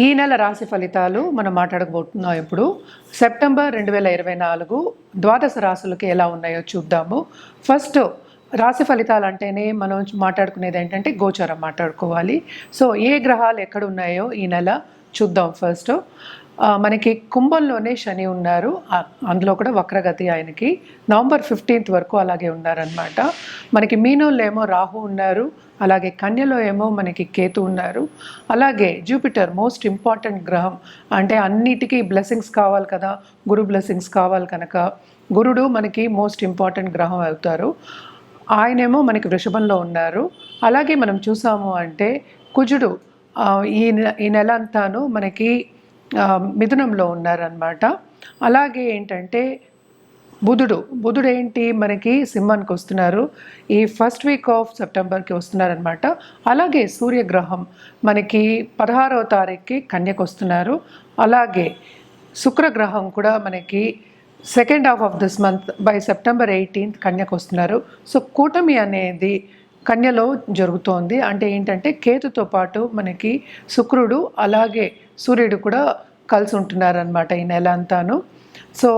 ఈ నెల రాశి ఫలితాలు మనం మాట్లాడబోతున్నాం. ఇప్పుడు సెప్టెంబర్ 2024 ద్వాదశ రాశులకి ఎలా ఉన్నాయో చూద్దాము. ఫస్ట్ రాశి ఫలితాలు అంటేనే మనం మాట్లాడుకునేది ఏంటంటే గోచారం మాట్లాడుకోవాలి. సో ఏ గ్రహాలు ఎక్కడ ఉన్నాయో ఈ నెల చూద్దాం. ఫస్ట్ మనకి కుంభంలోనే శని ఉన్నారు, అందులో కూడా వక్రగతి ఆయనకి నవంబర్ 15th వరకు అలాగే ఉన్నారనమాట. మనకి మీనంలో ఏమో రాహు ఉన్నారు, అలాగే కన్యలో ఏమో మనకి కేతు ఉన్నారు, అలాగే జూపిటర్ మోస్ట్ ఇంపార్టెంట్ గ్రహం, అంటే అన్నిటికీ బ్లెస్సింగ్స్ కావాలి కదా, గురు బ్లెస్సింగ్స్ కావాలి కనుక గురుడు మనకి మోస్ట్ ఇంపార్టెంట్ గ్రహం అవుతారు. ఆయనేమో మనకి వృషభంలో ఉన్నారు. అలాగే మనం చూసాము అంటే కుజుడు ఈ నెల అంతాను మనకి మిథునంలో ఉన్నారనమాట. అలాగే ఏంటంటే బుధుడు ఏంటి మనకి సింహానికి వస్తున్నారు, ఈ ఫస్ట్ వీక్ ఆఫ్ సెప్టెంబర్కి వస్తున్నారనమాట. అలాగే సూర్యగ్రహం మనకి 16వ తారీఖుకి కన్యకు వస్తున్నారు. అలాగే శుక్రగ్రహం కూడా మనకి second half of this month by September 18th కన్యకు వస్తున్నారు. సో కూటమి అనేది కన్యలో జరుగుతోంది. అంటే ఏంటంటే కేతుతో పాటు మనకి శుక్రుడు అలాగే సూర్యుడు కూడా కలిసి ఉంటున్నారనమాట ఈ నెల అంతాను. సో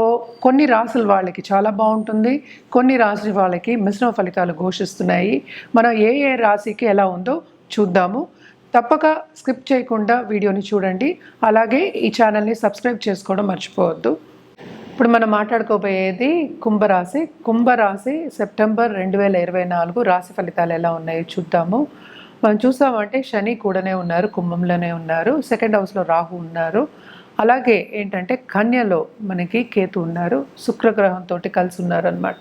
కొన్ని రాసుల వాళ్ళకి చాలా బాగుంటుంది, కొన్ని రాశి వాళ్ళకి మిశ్రమ ఫలితాలు ఘోషిస్తున్నాయి. మనం ఏ రాశికి ఎలా ఉందో చూద్దాము. తప్పక స్కిప్ చేయకుండా వీడియోని చూడండి. అలాగే ఈ ఛానల్ని సబ్స్క్రైబ్ చేసుకోవడం మర్చిపోవద్దు. ఇప్పుడు మనం మాట్లాడుకోబోయేది కుంభరాశి సెప్టెంబర్ 2024 రాశి ఫలితాలు ఎలా ఉన్నాయో చూద్దాము. మనం చూసామంటే శని కూడానే ఉన్నారు, కుంభంలోనే ఉన్నారు, సెకండ్ హౌస్లో రాహు ఉన్నారు. అలాగే ఏంటంటే కన్యలో మనకి కేతు ఉన్నారు, శుక్రగ్రహంతో కలిసి ఉన్నారు అనమాట.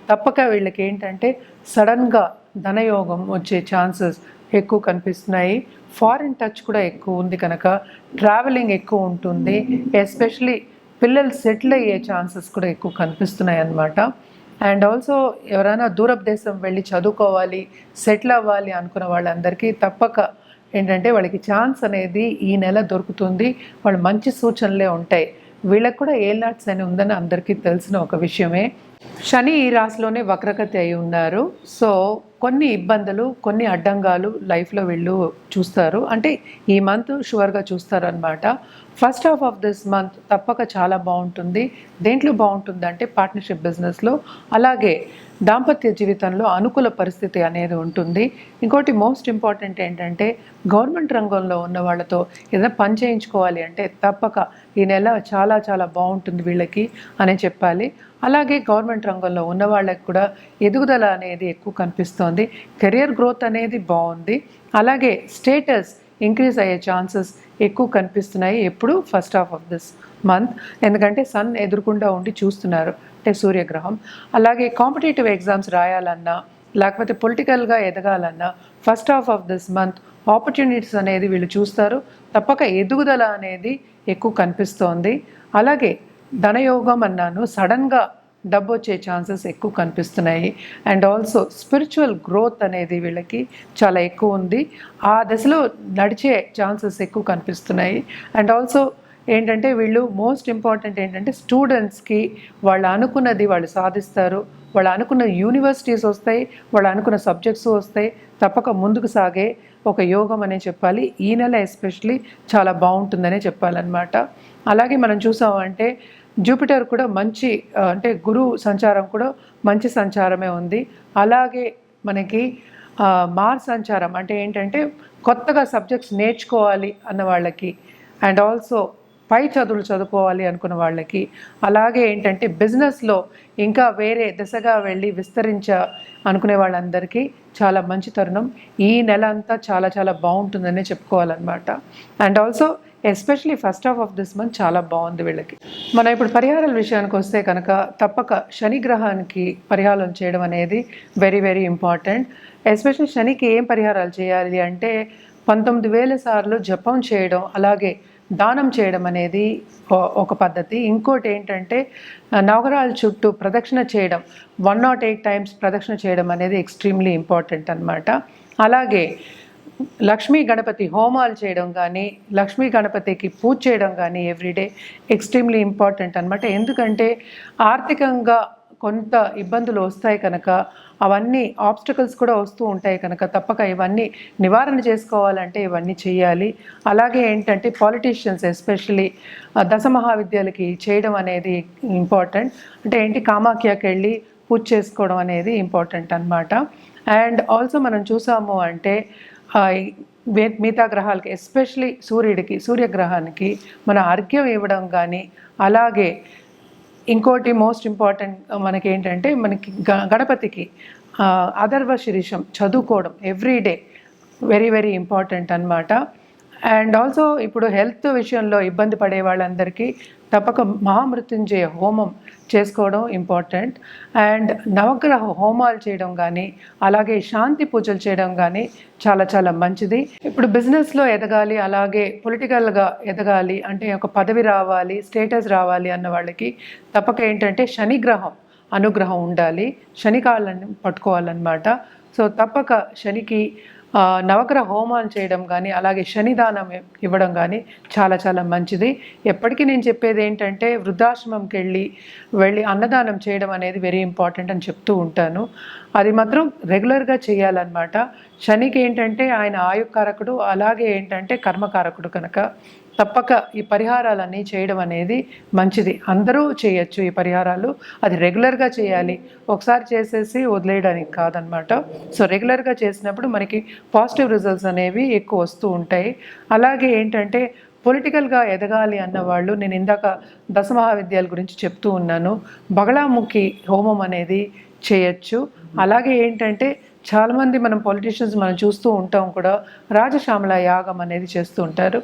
తప్పక వీళ్ళకి ఏంటంటే సడన్గా ధనయోగం వచ్చే ఛాన్సెస్ ఎక్కువ కనిపిస్తున్నాయి. ఫారిన్ టచ్ కూడా ఎక్కువ ఉంది కనుక ట్రావెలింగ్ ఎక్కువ ఉంటుంది. ఎస్పెషలీ పిల్లలు సెటిల్ అయ్యే ఛాన్సెస్ కూడా ఎక్కువ కనిపిస్తున్నాయి అన్నమాట. అండ్ ఆల్సో ఎవరైనా దూరపు దేశం వెళ్ళి చదువుకోవాలి, సెటిల్ అవ్వాలి అనుకున్న వాళ్ళందరికీ తప్పక ఏంటంటే వాళ్ళకి ఛాన్స్ అనేది ఈ నెల దొరుకుతుంది. వాళ్ళు మంచి సూచనలే ఉంటాయి. వీళ్ళకి కూడా ఏల్నాట్స్ అని ఉందని అందరికీ తెలిసిన ఒక విషయమే. శని ఈ రాశిలోనే వక్రగతి అయి ఉన్నారు. సో కొన్ని ఇబ్బందులు, కొన్ని అడ్డంగాలు లైఫ్లో వీళ్ళు చూస్తారు. అంటే ఈ మంత్ షువర్గా చూస్తారు అనమాట. First half of this month తప్పక చాలా బాగుంటుంది. దేంట్లో బాగుంటుంది అంటే పార్ట్నర్షిప్ బిజినెస్లో, అలాగే దాంపత్య జీవితంలో అనుకూల పరిస్థితి అనేది ఉంటుంది. ఇంకోటి మోస్ట్ ఇంపార్టెంట్ ఏంటంటే గవర్నమెంట్ రంగంలో ఉన్న వాళ్ళతో ఏదైనా పని చేయించుకోవాలి అంటే తప్పక ఈ నెల చాలా చాలా బాగుంటుంది వీళ్ళకి అనే చెప్పాలి. అలాగే గవర్నమెంట్ రంగంలో ఉన్న వాళ్ళకి కూడా ఎదుగుదల అనేది ఎక్కువ కనిపిస్తోంది. కెరియర్ గ్రోత్ అనేది బాగుంది. అలాగే స్టేటస్ ఇంక్రీజ్ అయ్యే ఛాన్సెస్ ఎక్కువ కనిపిస్తున్నాయి ఎప్పుడు first half of this month. ఎందుకంటే సన్ ఎదురుకుండా ఉండి చూస్తున్నారు, అంటే సూర్యగ్రహం. అలాగే కాంపిటేటివ్ ఎగ్జామ్స్ రాయాలన్నా లేకపోతే పొలిటికల్గా ఎదగాలన్నా first half of this month opportunities అనేది వీళ్ళు చూస్తారు. తప్పక ఎదుగుదల అనేది ఎక్కువ కనిపిస్తోంది. అలాగే ధనయోగం అన్నాను, సడన్గా డబ్బు వచ్చే ఛాన్సెస్ ఎక్కువ కనిపిస్తున్నాయి. అండ్ ఆల్సో స్పిరిచువల్ గ్రోత్ అనేది వీళ్ళకి చాలా ఎక్కువ ఉంది. ఆ దశలో నడిచే ఛాన్సెస్ ఎక్కువ కనిపిస్తున్నాయి. అండ్ ఆల్సో ఏంటంటే వీళ్ళు మోస్ట్ ఇంపార్టెంట్ ఏంటంటే స్టూడెంట్స్కి వాళ్ళు అనుకున్నది వాళ్ళు సాధిస్తారు, వాళ్ళు అనుకున్న యూనివర్సిటీస్ వస్తాయి, వాళ్ళు అనుకున్న సబ్జెక్ట్స్ వస్తాయి. తప్పక ముందుకు సాగే ఒక యోగం అనే చెప్పాలి. ఈ నెల ఎస్పెషలీ చాలా బాగుంటుందనే చెప్పాలన్నమాట. అలాగే మనం చూసామంటే జూపిటర్ కూడా మంచి, అంటే గురువు సంచారం కూడా మంచి సంచారమే ఉంది. అలాగే మనకి మార్స్ సంచారం అంటే ఏంటంటే కొత్తగా సబ్జెక్ట్స్ నేర్చుకోవాలి అన్న వాళ్ళకి, అండ్ ఆల్సో పై చదువులు చదువుకోవాలి అనుకున్న వాళ్ళకి, అలాగే ఏంటంటే బిజినెస్లో ఇంకా వేరే దిశగా వెళ్ళి అనుకునే వాళ్ళందరికీ చాలా మంచి తరుణం. ఈ నెల అంతా చాలా చాలా బాగుంటుందనే చెప్పుకోవాలన్నమాట. And also especially first half of this month చాలా బాగుంది వీళ్ళకి. మనం ఇప్పుడు పరిహారాల విషయానికి వస్తే కనుక తప్పక శని గ్రహానికి పరిహారం చేయడం అనేది వెరీ వెరీ ఇంపార్టెంట్. ఎస్పెషల్లీ శనికి ఏం పరిహారాలు చేయాలి అంటే 19,000 సార్లు జపం చేయడం, అలాగే దానం చేయడం అనేది ఒక పద్ధతి. ఇంకోటి ఏంటంటే నవగ్రహాల చుట్టూ ప్రదక్షిణ చేయడం, 108 times ప్రదక్షిణ చేయడం అనేది ఎక్స్ట్రీమ్లీ ఇంపార్టెంట్ అన్నమాట. అలాగే లక్ష్మీ గణపతి హోమాలు చేయడం కానీ, లక్ష్మీ గణపతికి పూజ చేయడం కానీ ఎవ్రీడే ఎక్స్ట్రీమ్లీ ఇంపార్టెంట్ అనమాట. ఎందుకంటే ఆర్థికంగా కొంత ఇబ్బందులు వస్తాయి కనుక, అవన్నీ ఆబ్స్టకల్స్ కూడా వస్తూ ఉంటాయి కనుక తప్పక ఇవన్నీ నివారణ చేసుకోవాలంటే ఇవన్నీ చేయాలి. అలాగే ఏంటంటే పాలిటీషియన్స్ ఎస్పెషలీ దశ మహావిద్యలకి చేయడం అనేది ఇంపార్టెంట్. అంటే ఏంటి, కామాఖ్యకి వెళ్ళి పూజ చేసుకోవడం అనేది ఇంపార్టెంట్ అన్నమాట. అండ్ ఆల్సో మనం చూసాము అంటే మిగతా గ్రహాలకి ఎస్పెషలీ సూర్యగ్రహానికి మన అర్ఘ్యం ఇవ్వడం కానీ, అలాగే ఇంకోటి మోస్ట్ ఇంపార్టెంట్ మనకి ఏంటంటే మనకి గణపతికి అథర్వ శీర్షం చదువుకోవడం ఎవ్రీడే వెరీ వెరీ ఇంపార్టెంట్ అన్నమాట. అండ్ ఆల్సో ఇప్పుడు హెల్త్ విషయంలో ఇబ్బంది పడే వాళ్ళందరికీ తప్పక మహామృత్యుంజయ హోమం చేసుకోవడం ఇంపార్టెంట్. అండ్ నవగ్రహ హోమాలు చేయడం కానీ, అలాగే శాంతి పూజలు చేయడం కానీ చాలా చాలా మంచిది. ఇప్పుడు బిజినెస్లో ఎదగాలి, అలాగే పొలిటికల్గా ఎదగాలి అంటే ఒక పదవి రావాలి, స్టేటస్ రావాలి అన్న వాళ్ళకి తప్పక ఏంటంటే శనిగ్రహం అనుగ్రహం ఉండాలి, శనికాళ్ళని పట్టుకోవాలన్నమాట. సో తప్పక శనికి నవగ్రహ హోమాలు చేయడం కానీ, అలాగే శనిదానం ఇవ్వడం కానీ చాలా చాలా మంచిది. ఎప్పటికీ నేను చెప్పేది ఏంటంటే వృద్ధాశ్రమంకి వెళ్ళి అన్నదానం చేయడం అనేది వెరీ ఇంపార్టెంట్ అని చెప్తూ ఉంటాను. అది మాత్రం రెగ్యులర్గా చేయాలన్నమాట. శనికి ఏంటంటే ఆయన ఆయుకారకుడు, అలాగే ఏంటంటే కర్మకారకుడు కనుక తప్పక ఈ పరిహారాలన్నీ చేయడం అనేది మంచిది. అందరూ చేయొచ్చు ఈ పరిహారాలు, అది రెగ్యులర్గా చేయాలి, ఒకసారి చేసేసి వదిలేయడానికి కాదనమాట. సో రెగ్యులర్గా చేసినప్పుడు మనకి పాజిటివ్ రిజల్ట్స్ అనేవి ఎక్కువ వస్తూ ఉంటాయి. అలాగే ఏంటంటే పొలిటికల్గా ఎదగాలి అన్నవాళ్ళు, నేను ఇందాక దశ మహావిద్యాల గురించి చెప్తూ ఉన్నాను, బగళాముఖి హోమం అనేది చేయొచ్చు. అలాగే ఏంటంటే చాలామంది మనం పొలిటీషియన్స్ మనం చూస్తూ ఉంటాం కూడా, రాజశ్యామల యాగం అనేది చేస్తూ ఉంటారు.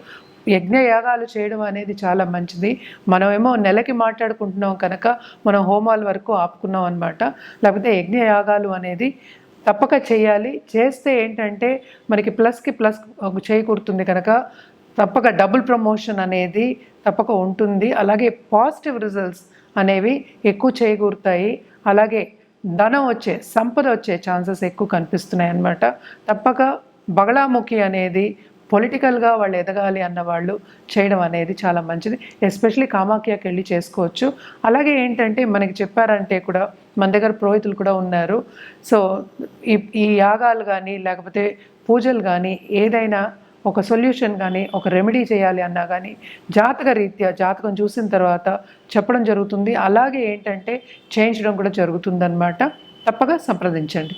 యజ్ఞ యాగాలు చేయడం అనేది చాలా మంచిది. మనమేమో నెలకి మాట్లాడుకుంటున్నాం కనుక మనం హోమాల వరకు ఆపుకున్నాం అనమాట. లేకపోతే యజ్ఞ యాగాలు అనేది తప్పక చేయాలి. చేస్తే ఏంటంటే మనకి ప్లస్కి ప్లస్ చేకూరుతుంది కనుక తప్పక డబుల్ ప్రమోషన్ అనేది తప్పక ఉంటుంది. అలాగే పాజిటివ్ రిజల్ట్స్ అనేవి ఎక్కువ చేకూరుతాయి. అలాగే ధనం వచ్చే, సంపద వచ్చే ఛాన్సెస్ ఎక్కువ కనిపిస్తున్నాయి అన్నమాట. తప్పక బగళాముఖి అనేది పొలిటికల్గా వాళ్ళు ఎదగాలి అన్నవాళ్ళు చేయడం అనేది చాలా మంచిది. ఎస్పెషలీ కామాఖ్యకి వెళ్ళి చేసుకోవచ్చు. అలాగే ఏంటంటే మనకి చెప్పారంటే కూడా మన దగ్గర పురోహితులు కూడా ఉన్నారు. సో ఈ యాగాలు కానీ లేకపోతే పూజలు కానీ ఏదైనా ఒక సొల్యూషన్ కానీ ఒక రెమెడీ చేయాలి అన్నా కానీ జాతక రీత్యా జాతకం చూసిన తర్వాత చెప్పడం జరుగుతుంది. అలాగే ఏంటంటే చేయించడం కూడా జరుగుతుందన్నమాట. తప్పక సంప్రదించండి.